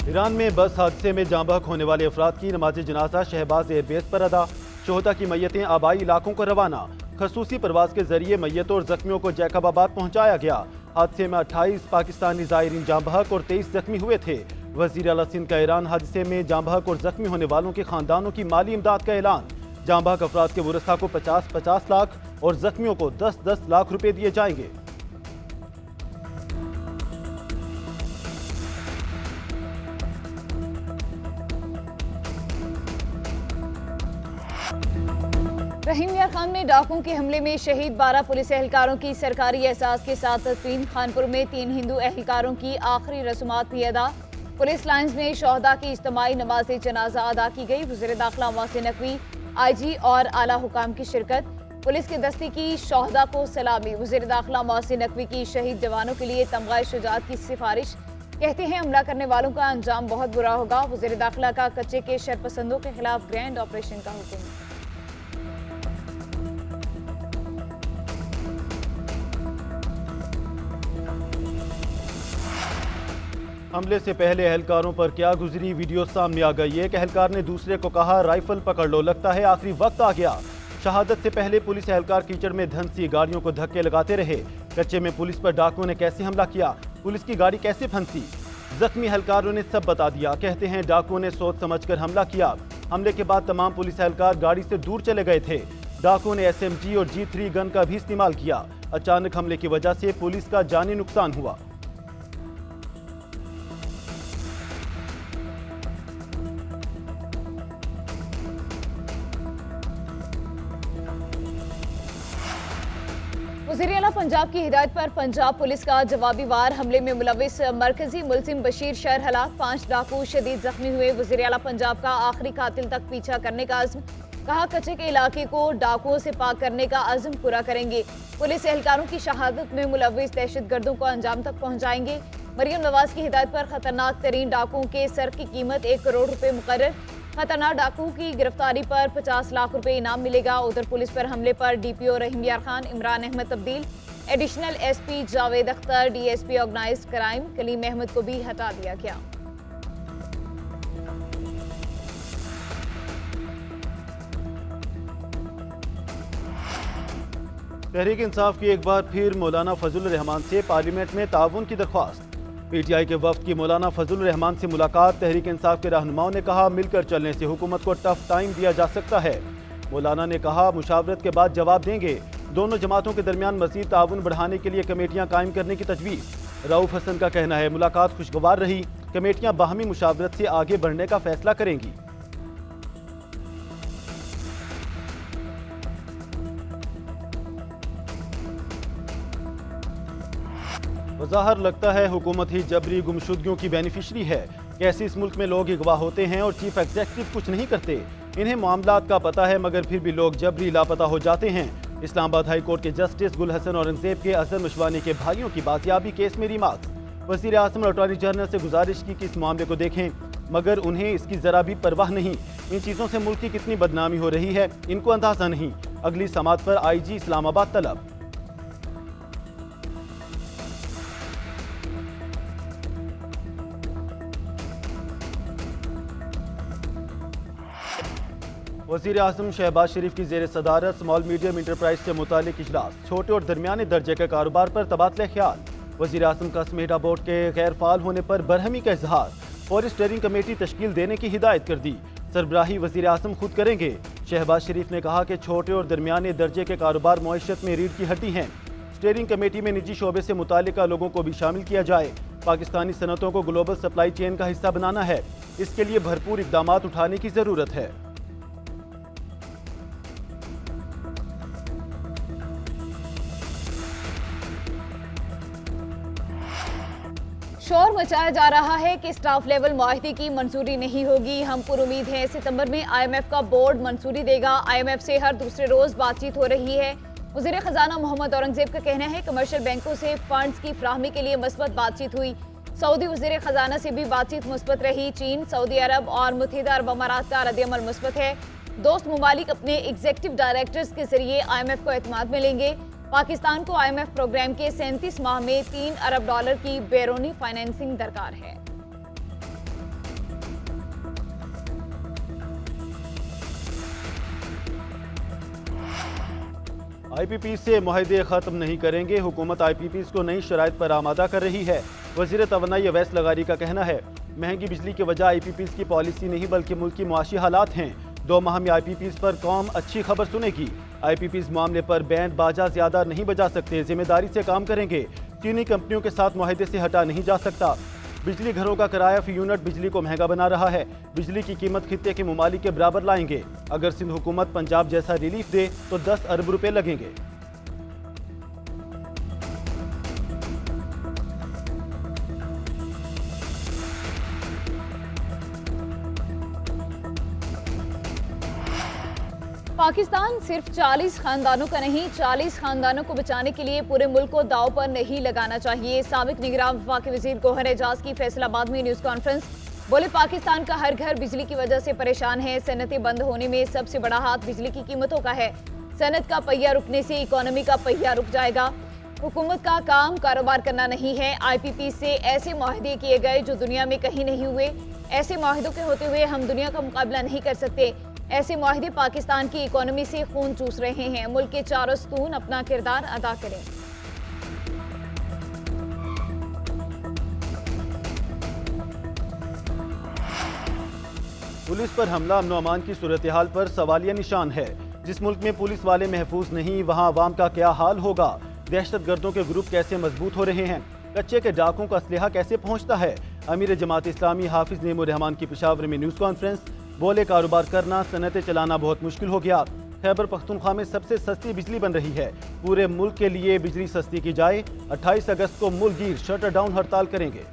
Iran में बस हादसे में जाँ बहक होने वाले अफराद की नमाज जनाजा शहबाज एयरबेस पर अदा। शोहदा की मैयतें आबाई इलाकों को रवाना। खसूसी परवाज के जरिए मैयतों और जख्मियों को जैकबाबाद पहुंचाया गया। हादसे में 28 पाकिस्तानी ज़ायरीन जाँ बहक और 23 जख्मी हुए थे। वज़ीर आला सिंध का ईरान हादसे में जाँ बहक और जख्मी होने वालों के खानदानों की माली इमदाद का ऐलान। जाँ बहक अफराद के वरसा को 50-50 लाख और जख्मियों को 10-10 लाख रुपए दिए जाएंगे। रहीम यार खान में डाकुओं के हमले में शहीद 12 पुलिस एहलकारों की सरकारी एहसास के साथ तदफीन। खानपुर में 3 हिंदू एहलकारों की आखिरी रस्मात भी अदा। पुलिस लाइन्स में शोहदा की इज्तिमाई नमाज जनाजा अदा की गई। वज़ीर दाखिला मोहसिन नकवी, IG और आला हुकाम की शिरकत। पुलिस के दस्ते की शोहदा को सलामी। वज़ीर दाखिला मोहसिन नकवी की शहीद जवानों के लिए तमगा शुजात की सिफारिश। कहते हैं हमला करने वालों का अंजाम बहुत बुरा होगा। वज़ीर दाखिला का कच्चे के शरपसंदों के खिलाफ ग्रैंड ऑपरेशन का हुक्म। हमले से पहले एहलकारों पर क्या गुजरी वीडियो सामने आ गई। एक एहलकार ने दूसरे को कहा राइफल पकड़ लो, लगता है आखिरी वक्त आ गया। शहादत से पहले पुलिस एहलकार कीचड़ में धंसी गाड़ियों को धक्के लगाते रहे। कच्चे में पुलिस पर डाकुओं ने कैसे हमला किया, पुलिस की गाड़ी कैसे फंसी। जख्मी एहलकारों ने सब बता दिया। कहते हैं डाकुओं ने सोच समझकर हमला किया। हमले के बाद तमाम पुलिस एहलकार गाड़ी से दूर चले गए थे। डाकुओं ने SMG और G3 गन का भी इस्तेमाल किया। अचानक हमले की वजह से पुलिस का जानी नुकसान हुआ। वज़ीर आला पंजाब की हिदायत पर पंजाब पुलिस का जवाबी वार। हमले में मुलविस मरकजी मुलजिम बशीर शहर हलाक, 5 डाकू शदीद जख्मी हुए। वज़ीर आला पंजाब का आखिरी कातिल तक पीछा करने का अज़्म। कहा कच्चे के इलाके को डाकुओं से पाक करने का अज़्म पूरा करेंगे। पुलिस एहलकारों की शहादत में मुलविस दहशतगर्दों को अंजाम तक पहुँचाएंगे। मरियम नवाज की हिदायत पर खतरनाक तरीन डाकुओं के सर की कीमत 1 करोड़ रुपए मुकर्रर। खतरनाक डाकू की गिरफ्तारी पर 50 लाख रुपए इनाम मिलेगा। उधर पुलिस पर हमले पर DPO रहीम यार खान, इमरान अहमद तब्दील। Additional SP Javed Akhtar, DSP organised crime Kaleem Ahmad को भी हटा दिया गया। तहरीक इंसाफ की एक बार फिर मौलाना फजल रहमान से पार्लियामेंट में ताउन की दरख्वास्त। PTI के वफ्द की मौलाना फजल रहमान से मुलाकात। तहरीक इंसाफ के रहनुमाओं ने कहा मिलकर चलने से हुकूमत को टफ टाइम दिया जा सकता है। मौलाना ने कहा मुशावरत के बाद जवाब देंगे। दोनों जमातों के दरमियान मजीद ताउन बढ़ाने के लिए कमेटियां कायम करने की तजवीज़। रऊफ हसन का कहना है मुलाकात खुशगवार रही। कमेटियां बाहमी मुशावरत से आगे बढ़ने का फैसला करेंगी। ज़ाहिर लगता है हुकूमत ही जबरी गुमशुदगियों की बेनिफिशरी है। कैसे इस मुल्क में लोग अगवा होते हैं और चीफ एग्जीक्यूटिव कुछ नहीं करते। इन्हें मामलात का पता है मगर फिर भी लोग जबरी लापता हो जाते हैं। इस्लामाबाद हाई कोर्ट के जस्टिस गुल हसन औरंगजेब के असर मशवानी के भाइयों की बाजियाबी केस में रिमार्क्स। वज़ीर आज़म और अटॉर्नी जनरल से गुजारिश की कि इस मामले को देखें मगर उन्हें इसकी जरा भी परवाह नहीं। इन चीज़ों से मुल्क की कितनी बदनामी हो रही है इनको अंदाजा नहीं। अगली समात पर IG इस्लामाबाद तलब। वज़ीर आज़म शहबाज शरीफ की ज़ेर सदारत स्मॉल मीडियम इंटरप्राइज से मुतालिक इजलास। छोटे और दरमियाने दर्जे के कारोबार पर तबादला ख्याल। वज़ीर आज़म का समेटा बोर्ड के गैर फाल होने पर बरहमी का इजहार। फौरी स्टीयरिंग कमेटी तश्कील देने की हिदायत कर दी। सरबराही वज़ीर आज़म खुद करेंगे। शहबाज शरीफ ने कहा कि छोटे और दरमियाने दर्जे के कारोबार मईशत में रीढ़ की हड्डी हैं। स्टीयरिंग कमेटी में निजी शोबे से मुतालिका लोगों को भी शामिल किया जाए। पाकिस्तानी सनतों को ग्लोबल सप्लाई चेन का हिस्सा बनाना है। इसके लिए भरपूर इकदाम उठाने की ज़रूरत है। शोर मचाया जा रहा है कि स्टाफ लेवल मुआहदे की मंजूरी नहीं होगी। हम पुरुमीद हैं सितंबर में IMF का बोर्ड मंजूरी देगा। IMF से हर दूसरे रोज बातचीत हो रही है। वज़ीर खजाना मोहम्मद औरंगजेब का कहना है कमर्शियल बैंकों से फंड्स की फ्राहमी के लिए मुस्बत बातचीत हुई। सऊदी वज़ीर खजाना से भी बातचीत मुस्बत रही। चीन, सऊदी अरब और मुत्तहिदा अरब अमारात का रद्द-ए-अमल मुस्बत है। दोस्त ममालिक अपने एग्जीक्यूटिव डायरेक्टर्स के जरिए IMF को एतमाद में लेंगे। पाकिस्तान को IMF प्रोग्राम के 37 माह में $3 अरब की बैरूनी फाइनेंसिंग दरकार है। IPPs से मुआहदे ख़त्म नहीं करेंगे, हुकूमत IPPs को नई शराइत पर आमादा कर रही है। वज़ीर तवानाई अवैस लगारी का कहना है, महंगी बिजली की वजह IPPs की पॉलिसी नहीं बल्कि मुल्क की मुआशी हालात हैं। 2 माह में IPPs पर कौम अच्छी खबर सुनेगी। IPPs मामले पर बैंड बाजा ज्यादा नहीं बजा सकते, जिम्मेदारी से काम करेंगे। चीनी कंपनियों के साथ मुआहदे से हटा नहीं जा सकता। बिजली घरों का किराया फी यूनिट बिजली को महंगा बना रहा है। बिजली की कीमत खित्ते के ममालिक के बराबर लाएंगे। अगर सिंध हुकूमत पंजाब जैसा रिलीफ दे तो 10 अरब रुपए लगेंगे। पाकिस्तान सिर्फ 40 खानदानों का नहीं, 40 खानदानों को बचाने के लिए पूरे मुल्क को दाव पर नहीं लगाना चाहिए। साबिक निगरान वफाकी वजीर गौहर एजाज की फैसलाबाद में न्यूज कॉन्फ्रेंस। बोले, पाकिस्तान का हर घर बिजली की वजह से परेशान है। सनतें बंद होने में सबसे बड़ा हाथ बिजली की कीमतों का है। सनत का पहिया रुकने से इकोनॉमी का पहिया रुक जाएगा। हुकूमत का काम कारोबार करना नहीं है। IPP से ऐसे मुआहदे किए गए जो दुनिया में कहीं नहीं हुए। ऐसे मुआहदों के होते हुए हम दुनिया का मुकाबला नहीं कर सकते। ऐसे मुआहदे पाकिस्तान की इकोनॉमी से खून चूस रहे हैं। मुल्क के चारों सतून अपना किरदार अदा करें। पुलिस पर हमला अमन अमान की सूरत हाल पर सवालिया निशान है। जिस मुल्क में पुलिस वाले महफूज नहीं, वहाँ अवाम का क्या हाल होगा। दहशत गर्दों के ग्रुप कैसे मजबूत हो रहे हैं। कच्चे के डाकों का असलहा कैसे पहुँचता है। अमीर जमात इस्लामी हाफिज नेमुर रहमान की पेशावर में न्यूज़ कॉन्फ्रेंस। बोले, कारोबार करना, सनतें चलाना बहुत मुश्किल हो गया। खैबर पख्तूनख्वा में सबसे सस्ती बिजली बन रही है। पूरे मुल्क के लिए बिजली सस्ती की जाए। 28 अगस्त को मुल्क गिर शटर डाउन हड़ताल करेंगे।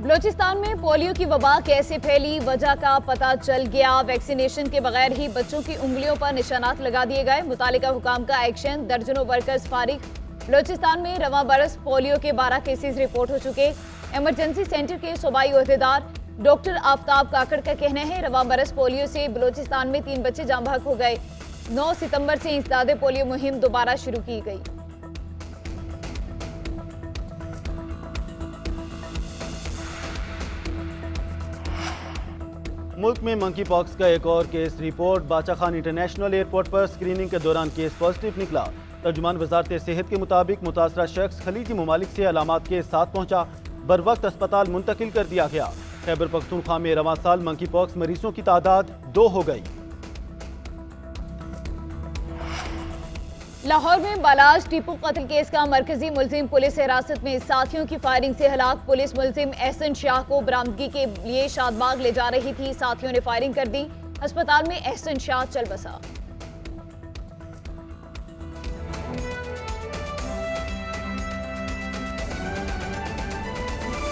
बलोचिस्तान में पोलियो की वबा कैसे फैली, वजह का पता चल गया। वैक्सीनेशन के बगैर ही बच्चों की उंगलियों पर निशानात लगा दिए गए। मुतालिका हुकाम का एक्शन, दर्जनों वर्कर्स फारिग। बलोचिस्तान में रवां बरस पोलियो के 12 केसेस रिपोर्ट हो चुके। इमरजेंसी सेंटर के सूबाई ओहदेदार डॉक्टर आफ्ताब काकड़ का कहना है, रवां बरस पोलियो से बलोचिस्तान में 3 बच्चे जाँ बहक हो गए। 9 सितंबर से इंसदादे पोलियो मुहिम दोबारा शुरू की गई। मुल्क में मंकी पॉक्स का एक और केस रिपोर्ट। बाचा खान इंटरनेशनल एयरपोर्ट पर स्क्रीनिंग के दौरान केस पॉजिटिव निकला। तर्जुमान वजारत सेहत के मुताबिक मुतासरा शख्स खलीजी ममालिक से अलामात के साथ पहुंचा। बर वक्त अस्पताल मुंतकिल कर दिया गया। खैबर पख्तूनख्वा में रवां साल मंकी पॉक्स मरीजों की तादाद 2 हो गई। लाहौर में बालाज टीपू कत्ल केस का मरकजी मुलजिम पुलिस हिरासत में, साथियों की फायरिंग से हलाक। पुलिस मुलजिम एहसन शाह को बरामदगी के लिए शादबाग ले जा रही थी, साथियों ने फायरिंग कर दी। अस्पताल में एहसन शाह चल बसा।